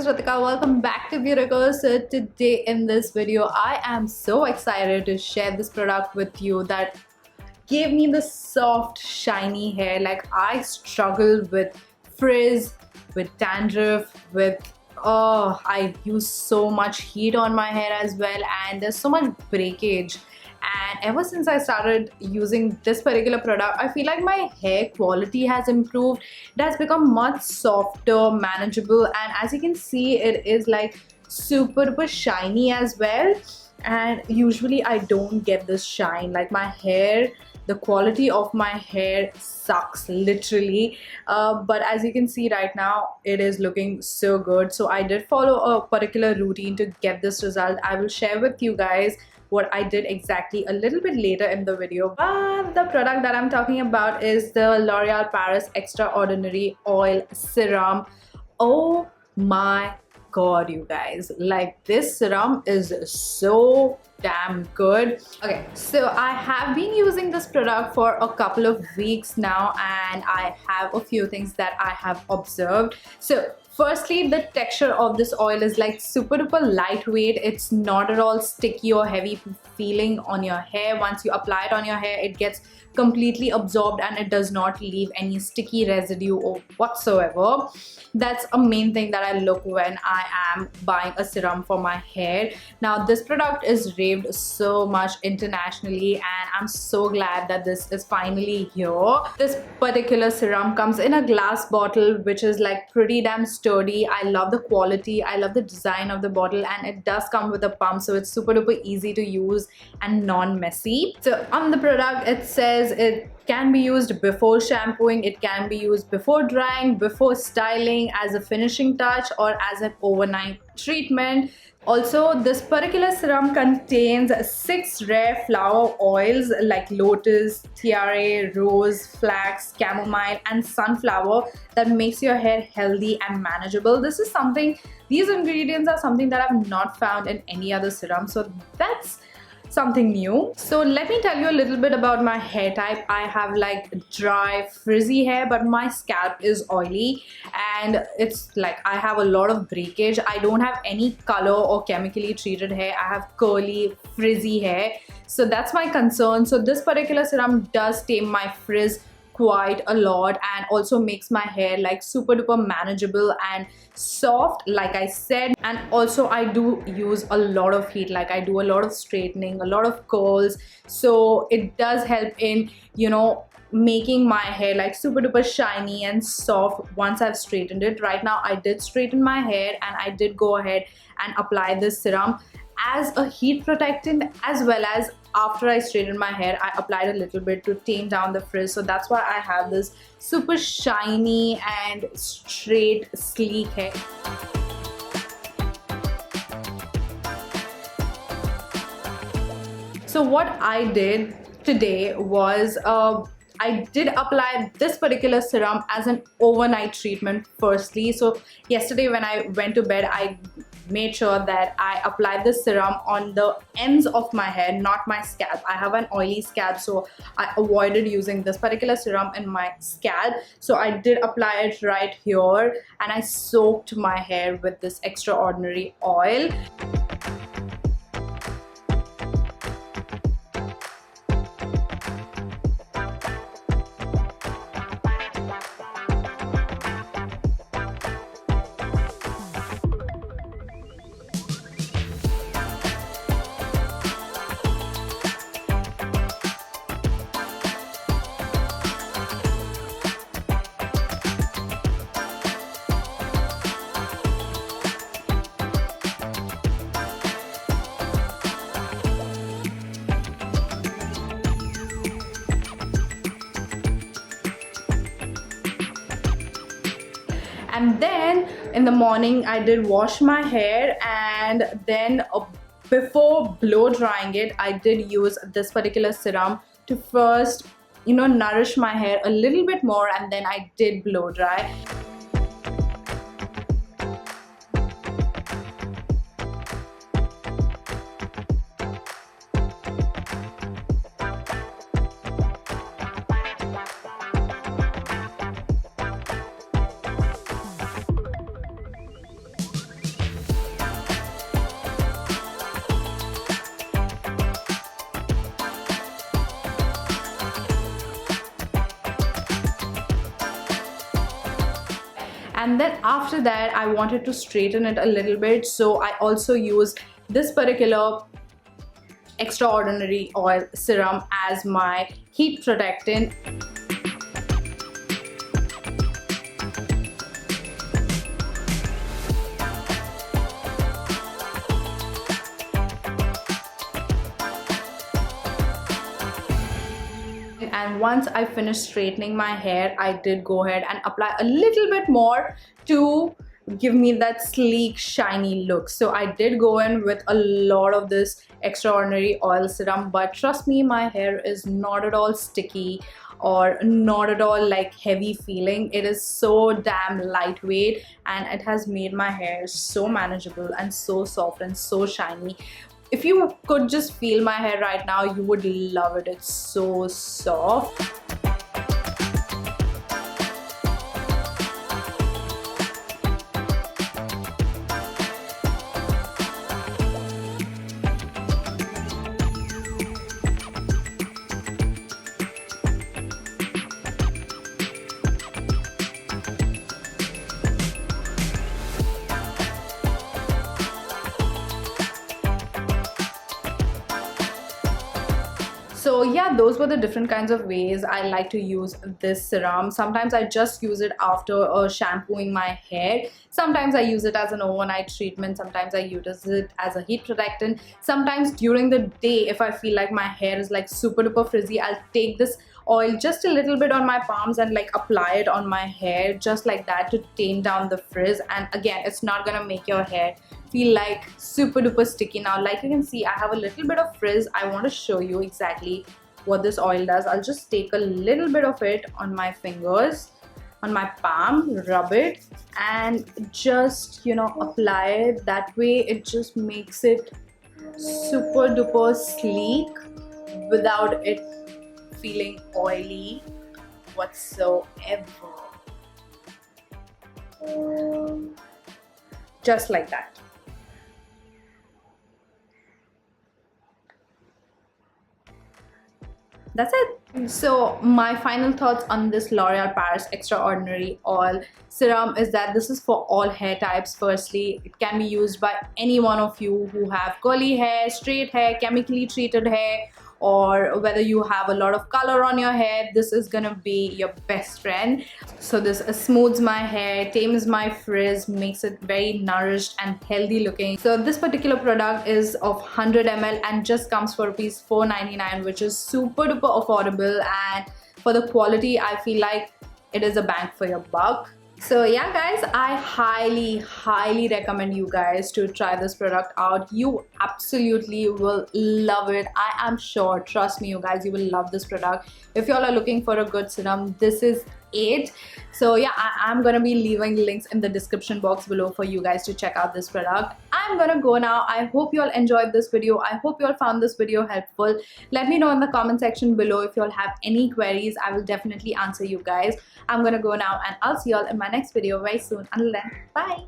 is Ritika. Welcome back to BeautiCo. So today in this video, I am so excited to share this product with you that gave me the soft, shiny hair. Like I struggle with frizz, with dandruff, with I use so much heat on my hair as well, and there's so much breakage. And ever since I started using this particular product, I feel like my hair quality has improved. It has become much softer, manageable, and as you can see, it is like super duper shiny as well. And usually I don't get this shine. Like my hair, the quality of my hair sucks literally, but as you can see right now, it is looking so good. So I did follow a particular routine to get this result. I will share with you guys what I did exactly a little bit later in the video. But the product that I'm talking about is the L'Oreal Paris Extraordinary Oil Serum. Oh my god, you guys, like this serum is so damn good. Okay, so I have been using this product for a couple of weeks now, and I have a few things that I have observed. So firstly, the texture of this oil is like super duper lightweight. It's not at all sticky or heavy feeling on your hair. Once you apply it on your hair, it gets completely absorbed and it does not leave any sticky residue or whatsoever. That's a main thing that I look when I am buying a serum for my hair. Now this product is raved so much internationally, and I'm so glad that this is finally here. This particular serum comes in a glass bottle, which is like pretty damn sturdy. I love the quality, I love the design of the bottle, and it does come with a pump, so it's super duper easy to use and non-messy. So on the product it says it can be used before shampooing, it can be used before drying, before styling, as a finishing touch, or as an overnight treatment. Also, this particular serum contains 6 rare flower oils like lotus, tiare, rose, flax, chamomile, and sunflower that makes your hair healthy and manageable. These ingredients are something that I've not found in any other serum, so that's something new. So let me tell you a little bit about my hair type. I have like dry, frizzy hair, but my scalp is oily, and it's like I have a lot of breakage. I don't have any color or chemically treated hair. I have curly, frizzy hair, so that's my concern. So this particular serum does tame my frizz quite a lot, and also makes my hair like super duper manageable and soft, like I said. And also I do use a lot of heat, like I do a lot of straightening, a lot of curls, so it does help in, you know, making my hair like super duper shiny and soft once I've straightened it. Right now I did straighten my hair, and I did go ahead and apply this serum as a heat protectant, as well as after I straightened my hair I applied a little bit to tame down the frizz. So that's why I have this super shiny and straight, sleek hair. So what I did today was I did apply this particular serum as an overnight treatment firstly. So yesterday when I went to bed, I made sure that I applied this serum on the ends of my hair, not my scalp. I have an oily scalp, so I avoided using this particular serum in my scalp. So I did apply it right here, and I soaked my hair with this extraordinary oil. And then in the morning I did wash my hair, and then before blow drying it, I did use this particular serum to first, you know, nourish my hair a little bit more, and then I did blow dry. And then after that I wanted to straighten it a little bit, so I also used this particular extraordinary oil serum as my heat protectant. And once I finished straightening my hair, I did go ahead and apply a little bit more to give me that sleek, shiny look. So I did go in with a lot of this extraordinary oil serum, but trust me, my hair is not at all sticky or not at all like heavy feeling. It is so damn lightweight, and it has made my hair so manageable and so soft and so shiny. If you could just feel my hair right now, you would love it. It's so soft. So yeah, those were the different kinds of ways I like to use this serum. Sometimes I just use it after shampooing my hair. Sometimes I use it as an overnight treatment. Sometimes I use it as a heat protectant. Sometimes during the day, if I feel like my hair is like super duper frizzy, I'll take this oil just a little bit on my palms and like apply it on my hair just like that to tame down the frizz. And again, it's not gonna make your hair feel like super duper sticky. Now, like you can see, I have a little bit of frizz. I want to show you exactly what this oil does. I'll just take a little bit of it on my fingers, on my palm, rub it, and just, you know, apply it. That way it just makes it super duper sleek without it feeling oily whatsoever. Just like that. That's it. So my final thoughts on this L'Oreal Paris Extraordinary Oil Serum is that this is for all hair types. Firstly, it can be used by any one of you who have curly hair, straight hair, chemically treated hair, or whether you have a lot of color on your hair. This is gonna be your best friend. So this smooths my hair, tames my frizz, makes it very nourished and healthy looking. So this particular product is of 100 ml and just comes for rupees 4.99, which is super duper affordable, and for the quality I feel like it is a bang for your buck. So yeah guys, I highly recommend you guys to try this product out. You absolutely will love it. I am sure, trust me you guys, you will love this product. If y'all are looking for a good serum, this is it. So yeah, I'm gonna be leaving links in the description box below for you guys to check out this product. I'm gonna go now. I hope you all enjoyed this video. I hope you all found this video helpful. Let me know in the comment section below if you all have any queries. I will definitely answer you guys. I'm gonna go now, and I'll see you all in my next video very soon. Until then, bye.